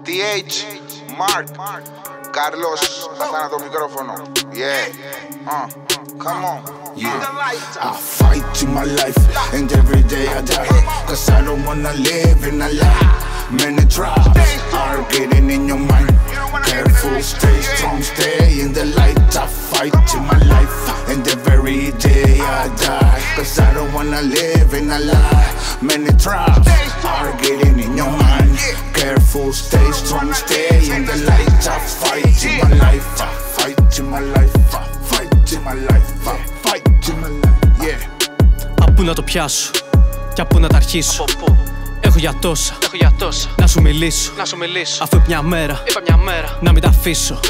TH, Mark, Carlos, καθάνα το μικρόφωνο. Yeah, come on. Yeah, I fight in my life and every day I die, cause I don't wanna live in a lie. Many traps are getting in your mind. Careful, stay strong, stay in the light. I fight in my life and every day I die, cause I don't wanna live in a lie. Many traps are getting in your mind. Careful, stay strong, stay in the light. I fight in my life, I fight in my life, I fight in my life, I fight in my life, yeah. Απ' πού να το πιάσω κι απ' πού να τα αρχίσω. Έχω για τόσα, να σου μιλήσω. Αφού είπα μια μέρα, να μην τα αφήσω.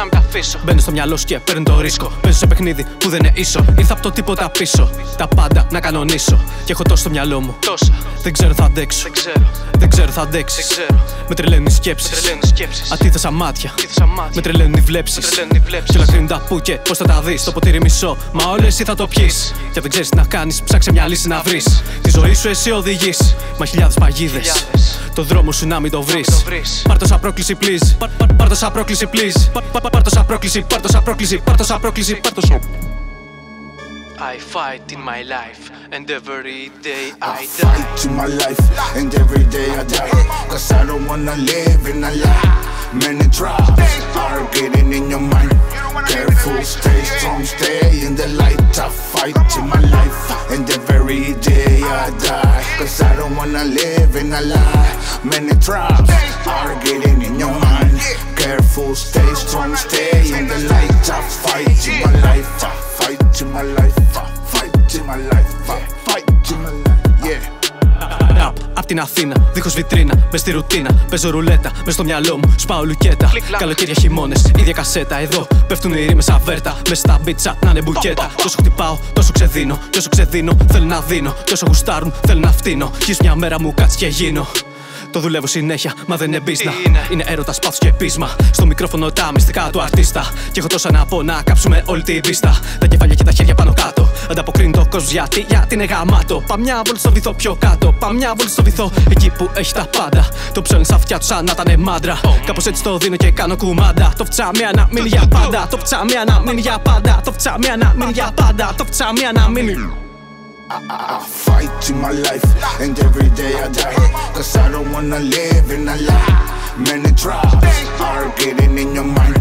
Μπαίνω στο μυαλό σου και παίρνω το ρίσκο. Παίζω σε παιχνίδι που δεν είναι ίσο. Ήρθα από το τίποτα πίσω, τα πάντα να κανονίσω. Και έχω τόσο στο μυαλό μου, δεν ξέρω θα αντέξω. Δεν ξέρω θα αντέξεις. Με τρελαίνουν οι σκέψεις, αντίθεσα μάτια. Με τρελαίνουν οι βλέψεις. Και όλα κρίνουν τα που και πώς θα τα δεις. Το ποτήρι μισό, μα όλο εσύ θα το πιείς. Και δεν ξέρεις τι να κάνεις, ψάξε μια λύση να βρεις. Τη ζωή σου εσύ οδηγείς, μα χιλιάδες παγίδες. Το δρόμο σου να μην το βρεις. Πάρ' το σαν πρόκληση please. Πάρ' το σαν πρόκληση please. Πάρ' το σαν πρόκληση, πάρ' το σαν πρόκληση, πάρ' το σαν πρόκληση, πάρ' το σαν. I fight in my life and every day I die. I fight in my life and every day I die, cause I don't wanna live in a lie. Many traps are getting in your mind. Careful, stay strong, stay in the light. I fight in my life and every day I die, cause I don't wanna live in a lie. Many traps are getting in your mind. Careful, stay strong, stay in the light. I fight in my life, I fight in my life, I fight in my life, I fight in my life, yeah. Ραπ απ' την Αθήνα, δίχως βιτρίνα, μες στη ρουτίνα. Παίζω ρουλέτα, μες στο μυαλό μου, σπάω λουκέτα. Καλοκαίρια, χειμώνες, ίδια κασέτα. Εδώ πέφτουν οι ρήμες αβέρτα, μες στα μπίτσα να είναι μπουκέτα. Τόσο χτυπάω, τόσο ξεδίνω, κι όσο ξεδίνω θέλω να δίνω. Κι όσο γουστάρουν θέλω να φτύνω. Κι μια μέρα μου κάτσει και γίνω. Το δουλεύω συνέχεια, μα δεν είναι μπίσνα. Είναι έρωτας, πάθος και πείσμα. Στο μικρόφωνο τα μυστικά του αρτίστα. Και έχω τόσα να πω να κάψουμε όλη την πίστα. Τα κεφάλια και τα χέρια πάνω κάτω. Ανταποκρίνει το κόσμο γιατί είναι γαμάτο. Πά μια βόλτα στο βυθό πιο κάτω. Πά μια βόλτα στο βυθό εκεί που έχει τα πάντα. Το ψώνει στα αυτιά του σαν να ήταν μάντρα. Κάπως έτσι το δίνω και κάνω κουμάντα. Το φτιάμια να μείνει για πάντα. Το φτιάμια να μείνει για πάντα. Το φτιάμια να μείνει για πάντα. Το φτιάμια να μείνει. I fight in my life and every day I die, cause I don't wanna live in a lie. Many traps are getting in your mind.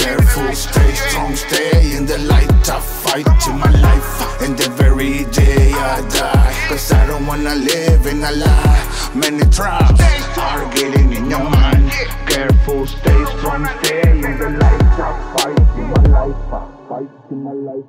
Careful, stay strong, stay in the light. I fight in my life and every day I die, cause I don't wanna live in a lie. Many traps are getting in your mind. Careful, stay strong, stay in the light. I fight in my life, I fight in my life.